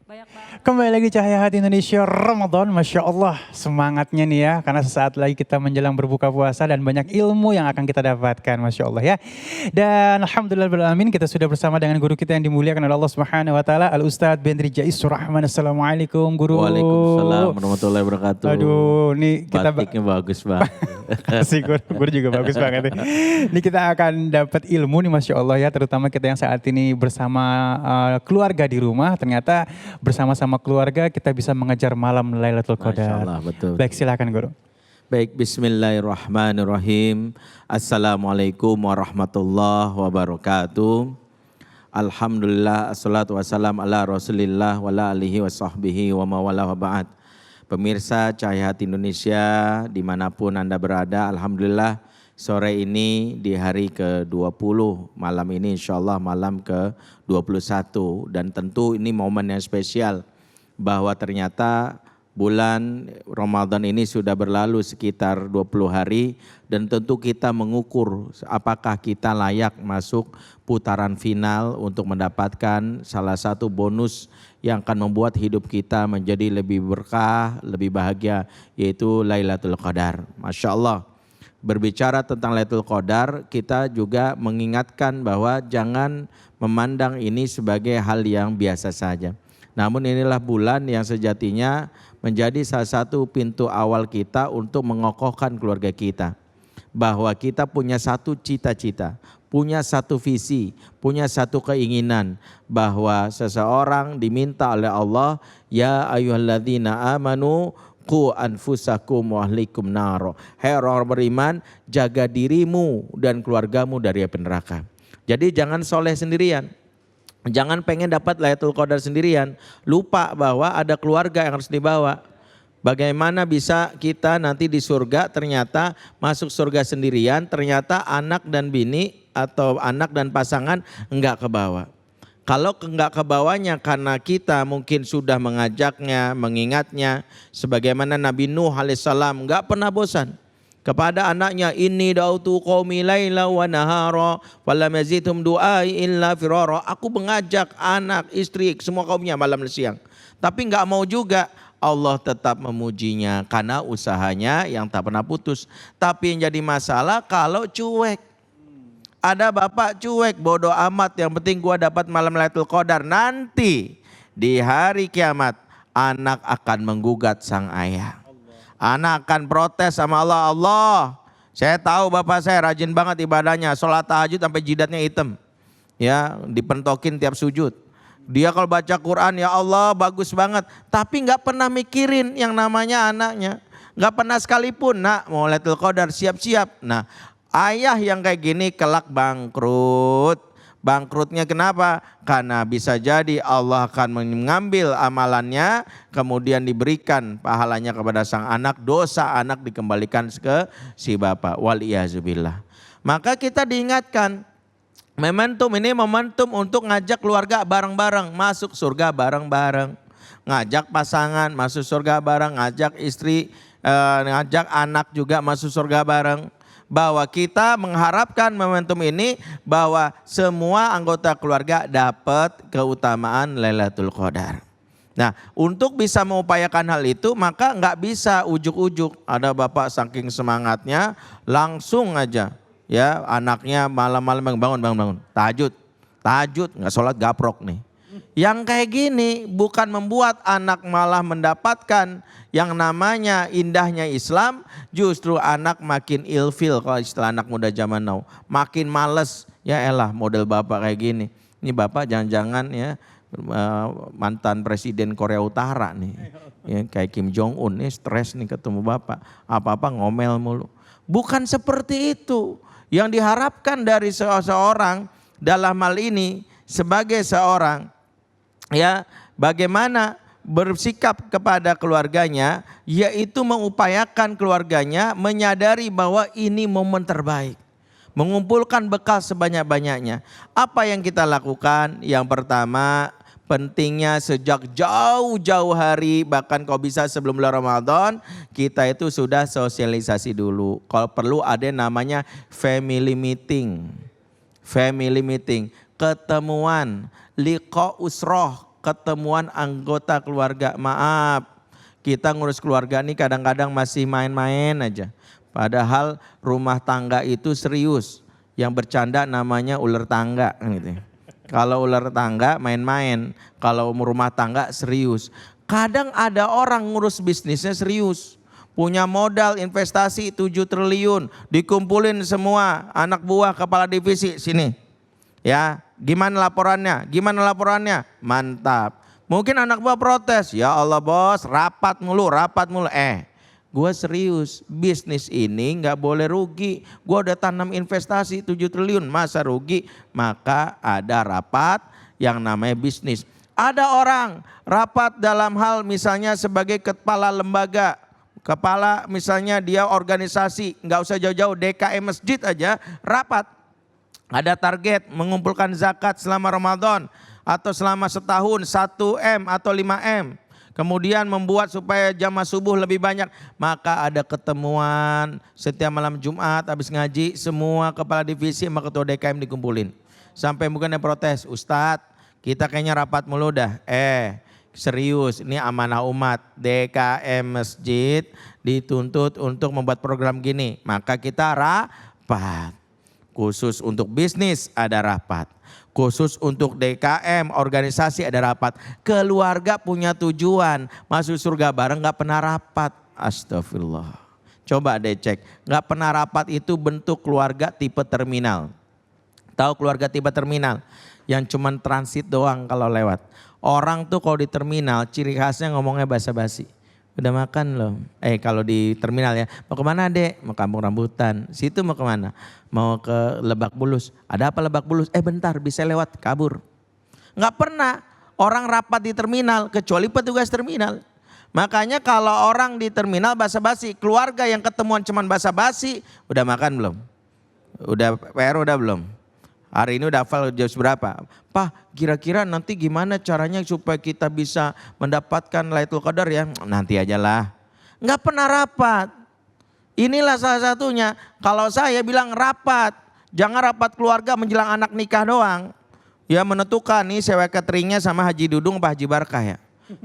Banyak banget. Kembali lagi Cahaya Hati Indonesia Ramadan, Masya Allah semangatnya nih ya. Karena sesaat lagi kita menjelang berbuka puasa dan banyak ilmu yang akan kita dapatkan, Masya Allah ya. Dan Alhamdulillahirrahmanirrahim kita sudah bersama dengan guru kita yang dimuliakan oleh Allah Subhanahu Wa Taala, Al Ustadz Bendri Jaisur Rahman. Assalamualaikum guru. Waalaikumsalam warahmatullahi wabarakatuh. Aduh, nih kita batiknya bagus banget. si guru juga bagus banget nih. Ini kita akan dapat ilmu nih Masya Allah ya. Terutama kita yang saat ini bersama keluarga di rumah. Ternyata bersama-sama keluarga kita bisa mengejar malam Lailatul Masya Qadar. Allah, betul. Baik, silakan guru. Baik, bismillahirrahmanirrahim. Assalamualaikum warahmatullahi wabarakatuh. Alhamdulillah, assalatu wassalam ala rasulillah wa ala alihi wa sahbihi wa mawala wa ba'd. Pemirsa Cahaya Hati Indonesia dimanapun Anda berada, Alhamdulillah sore ini di hari ke-20, malam ini insya Allah malam ke-21. Dan tentu ini momen yang spesial bahwa ternyata bulan Ramadan ini sudah berlalu sekitar 20 hari dan tentu kita mengukur apakah kita layak masuk putaran final untuk mendapatkan salah satu bonus yang akan membuat hidup kita menjadi lebih berkah, lebih bahagia, yaitu Lailatul Qadar. Masya Allah. Berbicara tentang Lailatul Qadar, kita juga mengingatkan bahwa jangan memandang ini sebagai hal yang biasa saja. Namun inilah bulan yang sejatinya menjadi salah satu pintu awal kita untuk mengokohkan keluarga kita. Bahwa kita punya satu cita-cita, punya satu visi, punya satu keinginan. Bahwa seseorang diminta oleh Allah, ya ayyuhalladzina amanu qu anfusakum wa ahlikum naro. Hai orang beriman, jaga dirimu dan keluargamu dari api neraka. Jadi jangan soleh sendirian. Jangan pengen dapat Lailatul Qadar sendirian. Lupa bahwa ada keluarga yang harus dibawa. Bagaimana bisa kita nanti di surga ternyata masuk surga sendirian, ternyata anak dan bini atau anak dan pasangan enggak kebawa. Kalau enggak kebawanya karena kita mungkin sudah mengajaknya, mengingatnya. Sebagaimana Nabi Nuh alaihissalam enggak pernah bosan. Kepada anaknya, inni dautu qaumi laila wa nahara falam yazidhum du'ai illa firara. Aku mengajak anak, istri, semua kaumnya malam dan siang. Tapi enggak mau juga. Allah tetap memujinya karena usahanya yang tak pernah putus. Tapi yang jadi masalah kalau cuek. Ada bapak cuek, bodoh amat, yang penting gua dapat malam Lailatul Qadar. Nanti di hari kiamat anak akan menggugat sang ayah. Anak akan protes sama Allah. Allah, saya tahu bapak saya rajin banget ibadahnya, sholat tahajud sampai jidatnya hitam. Ya, dipentokin tiap sujud. Dia kalau baca Quran, ya Allah bagus banget. Tapi gak pernah mikirin yang namanya anaknya. Gak pernah sekalipun, nak mau Lailatul Qadar siap-siap. Nah, ayah yang kayak gini kelak bangkrut. Bangkrutnya kenapa? Karena bisa jadi Allah akan mengambil amalannya, kemudian diberikan pahalanya kepada sang anak, dosa anak dikembalikan ke si bapak. Waliyazubillah. Maka kita diingatkan, momentum ini momentum untuk ngajak keluarga bareng-bareng, masuk surga bareng-bareng. Ngajak pasangan masuk surga bareng, ngajak istri, ngajak anak juga masuk surga bareng. Bahwa kita mengharapkan momentum ini bahwa semua anggota keluarga dapat keutamaan Lailatul Qadar. Nah, untuk bisa mengupayakan hal itu maka nggak bisa ujuk-ujuk. Ada bapak saking semangatnya langsung aja ya anaknya malam-malam bangun tahajud nggak sholat gaprok nih. Yang kayak gini bukan membuat anak malah mendapatkan yang namanya indahnya Islam, justru anak makin ilfil kalau istilah anak muda zaman now. Makin males, ya elah model bapak kayak gini. Ini bapak jangan-jangan ya mantan presiden Korea Utara nih. Ya, kayak Kim Jong Un nih stres nih ketemu bapak. Apa-apa ngomel mulu. Bukan seperti itu. Yang diharapkan dari seseorang dalam hal ini sebagai seorang ya bagaimana bersikap kepada keluarganya, yaitu mengupayakan keluarganya menyadari bahwa ini momen terbaik. Mengumpulkan bekal sebanyak-banyaknya. Apa yang kita lakukan? Yang pertama, pentingnya sejak jauh-jauh hari, bahkan kalau bisa sebelum bulan Ramadan, kita itu sudah sosialisasi dulu. Kalau perlu ada yang namanya family meeting. Family meeting, ketemuan, liqa usroh, ketemuan anggota keluarga. Maaf, kita ngurus keluarga nih kadang-kadang masih main-main aja. Padahal rumah tangga itu serius. Yang bercanda namanya ular tangga gitu. Kalau ular tangga main-main, kalau rumah tangga serius. Kadang ada orang ngurus bisnisnya serius. Punya modal investasi 7 triliun, dikumpulin semua anak buah kepala divisi sini. Ya, gimana laporannya? Gimana laporannya? Mantap. Mungkin anak buah protes, ya Allah bos, rapat mulu. Gue serius, bisnis ini nggak boleh rugi. Gue udah tanam investasi 7 triliun, masa rugi? Maka ada rapat yang namanya bisnis. Ada orang rapat dalam hal misalnya sebagai kepala lembaga. Kepala misalnya dia organisasi, nggak usah jauh-jauh, DKM masjid aja rapat. Ada target mengumpulkan zakat selama Ramadan atau selama setahun 1M atau 5M. Kemudian membuat supaya jamaah subuh lebih banyak. Maka ada ketemuan setiap malam Jumat habis ngaji, semua kepala divisi sama ketua DKM dikumpulin. Sampai mungkin yang protes, Ustadz kita kayaknya rapat mulu dah. Serius, ini amanah umat, DKM masjid dituntut untuk membuat program gini. Maka kita rapat. Khusus untuk bisnis ada rapat. Khusus untuk DKM, organisasi ada rapat. Keluarga punya tujuan, masuk surga bareng gak pernah rapat. Astagfirullah. Coba deh cek, gak pernah rapat itu bentuk keluarga tipe terminal. Tahu keluarga tipe terminal? Yang cuman transit doang kalau lewat. Orang tuh kalau di terminal ciri khasnya ngomongnya basa-basi. Udah makan loh? Kalau di terminal ya, mau kemana dek? Mau Kampung Rambutan. Situ mau kemana? Mau ke Lebak Bulus. Ada apa Lebak Bulus? Bentar bisa lewat, kabur. Nggak pernah orang rapat di terminal kecuali petugas terminal. Makanya kalau orang di terminal basa-basi, keluarga yang ketemuan cuman basa-basi, udah makan belum? Udah PR udah belum? Hari ini udah hafal jam berapa? Pak, kira-kira nanti gimana caranya supaya kita bisa mendapatkan Lailatul Qadar ya? Nanti aja lah. Nggak pernah rapat. Inilah salah satunya. Kalau saya bilang rapat, jangan rapat keluarga menjelang anak nikah doang. Ya menentukan nih sewa cateringnya sama Haji Dudung apa Haji Barkah ya.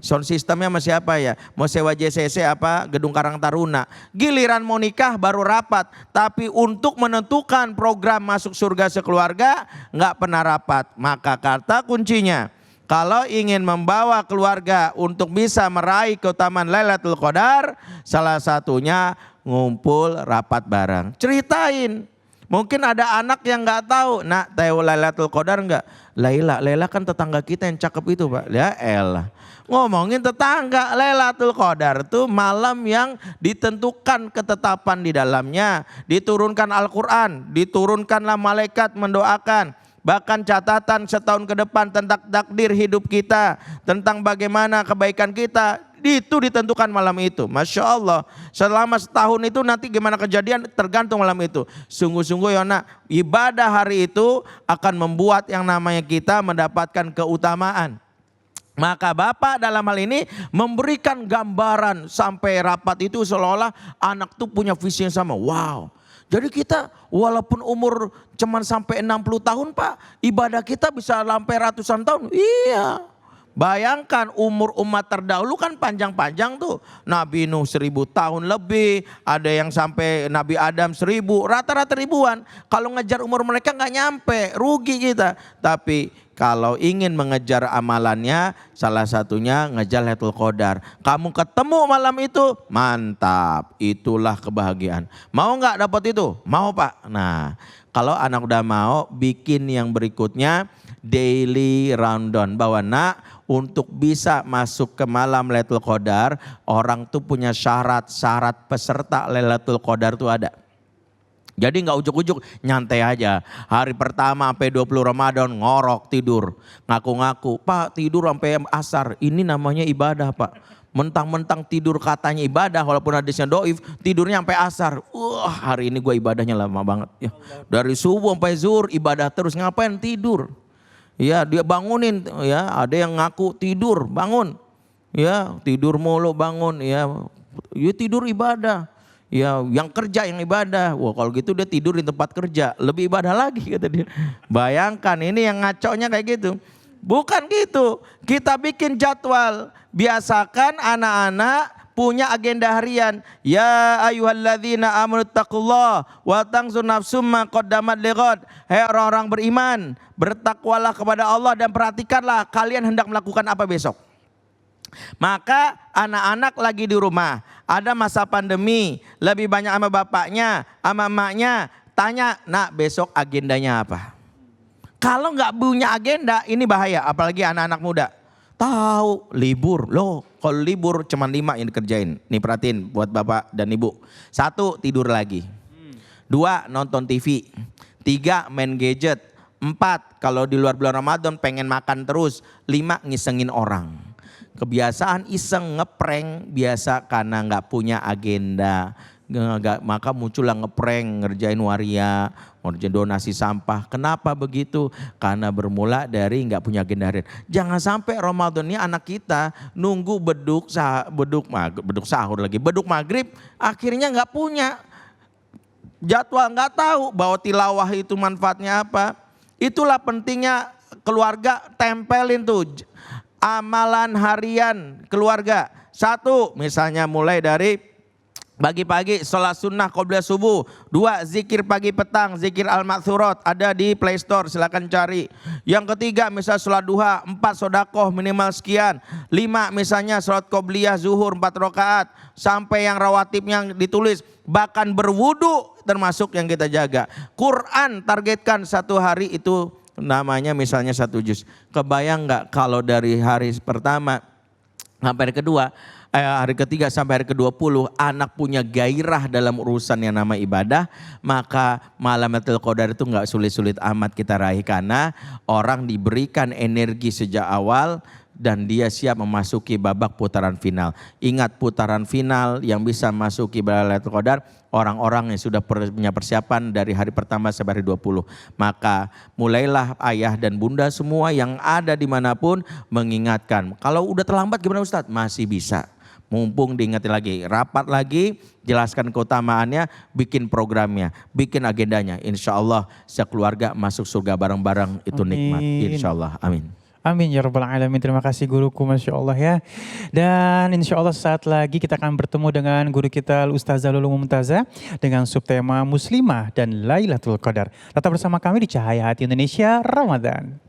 Sound systemnya masih apa ya? Mau sewa JCC apa Gedung Karang Taruna. Giliran mau nikah baru rapat. Tapi untuk menentukan program masuk surga sekeluarga nggak pernah rapat. Maka kata kuncinya, kalau ingin membawa keluarga untuk bisa meraih keutamaan Lailatul Qadar, salah satunya ngumpul rapat bareng. Ceritain. Mungkin ada anak yang nggak tahu, nak tahu Lailatul Qadar nggak? Laila kan tetangga kita yang cakep itu pak. Ya elah. Ngomongin tetangga, Lailatul Qadar tuh malam yang ditentukan ketetapan di dalamnya. Diturunkan Al-Quran, diturunkanlah malaikat mendoakan. Bahkan catatan setahun ke depan tentang takdir hidup kita. Tentang bagaimana kebaikan kita. Itu ditentukan malam itu. Masya Allah. Selama setahun itu nanti gimana kejadian tergantung malam itu. Sungguh-sungguh ya nak, ibadah hari itu akan membuat yang namanya kita mendapatkan keutamaan. Maka Bapak dalam hal ini memberikan gambaran sampai rapat itu seolah-olah anak tuh punya visi yang sama. Wow. Jadi kita walaupun umur cuman sampai 60 tahun Pak, ibadah kita bisa sampai ratusan tahun. Iya. Bayangkan umur umat terdahulu kan panjang-panjang tuh. Nabi Nuh 1000 tahun lebih, ada yang sampai Nabi Adam 1000, rata-rata ribuan. Kalau ngejar umur mereka nggak nyampe, rugi kita. Tapi kalau ingin mengejar amalannya, salah satunya ngejar Lailatul Qadar. Kamu ketemu malam itu, mantap. Itulah kebahagiaan. Mau nggak dapat itu? Mau Pak. Nah, kalau anak udah mau, bikin yang berikutnya daily rundown. Bahwa nak, untuk bisa masuk ke malam Lailatul Qadar, orang tuh punya syarat peserta Lailatul Qadar tuh ada. Jadi nggak ujuk-ujuk, nyantai aja. Hari pertama sampai 20 Ramadan ngorok tidur. Ngaku-ngaku, Pak tidur sampai asar. Ini namanya ibadah Pak. Mentang-mentang tidur katanya ibadah walaupun hadisnya doif, tidurnya sampai asar. Hari ini gue ibadahnya lama banget. Ya, dari subuh sampai zuhur ibadah terus, ngapain tidur? Ya dia bangunin, ya ada yang ngaku tidur, bangun. Ya tidur mulu bangun, ya tidur ibadah. Ya yang kerja yang ibadah. Wah kalau gitu dia tidur di tempat kerja. Lebih ibadah lagi kata dia. Bayangkan ini yang ngaconya kayak gitu. Bukan gitu. Kita bikin jadwal. Biasakan anak-anak punya agenda harian. Ya ayyuhalladzina amanu taqullah wa tanzur nafsum ma qaddamat lighad. Hai orang-orang beriman, bertakwalah kepada Allah dan perhatikanlah kalian hendak melakukan apa besok. Maka anak-anak lagi di rumah, ada masa pandemi, lebih banyak sama bapaknya, sama emaknya, tanya, nak besok agendanya apa? Kalau nggak punya agenda, ini bahaya, apalagi anak-anak muda. Tahu libur, loh kalau libur cuma 5 yang dikerjain. Nih perhatiin buat bapak dan ibu. 1, tidur lagi. 2, nonton TV. 3, main gadget. 4, kalau di luar bulan Ramadan pengen makan terus. 5, ngisengin orang. Kebiasaan iseng ngeprank biasa karena nggak punya agenda. Maka muncullah ngeprank, ngerjain waria, ngerjain donasi sampah. Kenapa begitu? Karena bermula dari nggak punya agenda harian. Jangan sampai Ramadan ini anak kita nunggu beduk sahur lagi, beduk maghrib, akhirnya nggak punya jadwal, nggak tahu bahwa tilawah itu manfaatnya apa. Itulah pentingnya keluarga tempelin tuh amalan harian keluarga. 1, misalnya mulai dari pagi-pagi sholat sunnah qobliyah subuh. 2, zikir pagi petang, zikir al-ma'thurat, ada di Play Store, silakan cari. Yang ketiga misal sholat duha, 4 sodakoh minimal sekian. 5 misalnya sholat qobliyah zuhur 4 rakaat. Sampai yang rawatibnya ditulis, bahkan berwudu termasuk yang kita jaga. Quran targetkan 1 hari itu namanya misalnya 1 juz. Kebayang nggak kalau dari hari pertama sampai hari kedua, hari ketiga sampai hari ke-20 anak punya gairah dalam urusan yang nama ibadah, maka malam Lailatul Qadar itu nggak sulit-sulit amat kita raih karena orang diberikan energi sejak awal dan dia siap memasuki babak putaran final. Ingat, putaran final yang bisa masuki Lailatul Qadar orang-orang yang sudah punya persiapan dari hari pertama sampai hari 20. Maka mulailah ayah dan bunda semua yang ada dimanapun mengingatkan. Kalau udah terlambat gimana Ustadz? Masih bisa. Mumpung diingetin lagi, rapat lagi, jelaskan keutamaannya, bikin programnya, bikin agendanya. Insya Allah sekeluarga masuk surga bareng-bareng, itu nikmat. Insya Allah, amin. Amin ya rabbal alamin. Terima kasih guruku, Masya Allah ya. Dan insya Allah saat lagi kita akan bertemu dengan guru kita Ustazah Lulu Mumtazah dengan subtema Muslimah dan Lailatul Qadar. Tetap bersama kami di Cahaya Hati Indonesia Ramadan.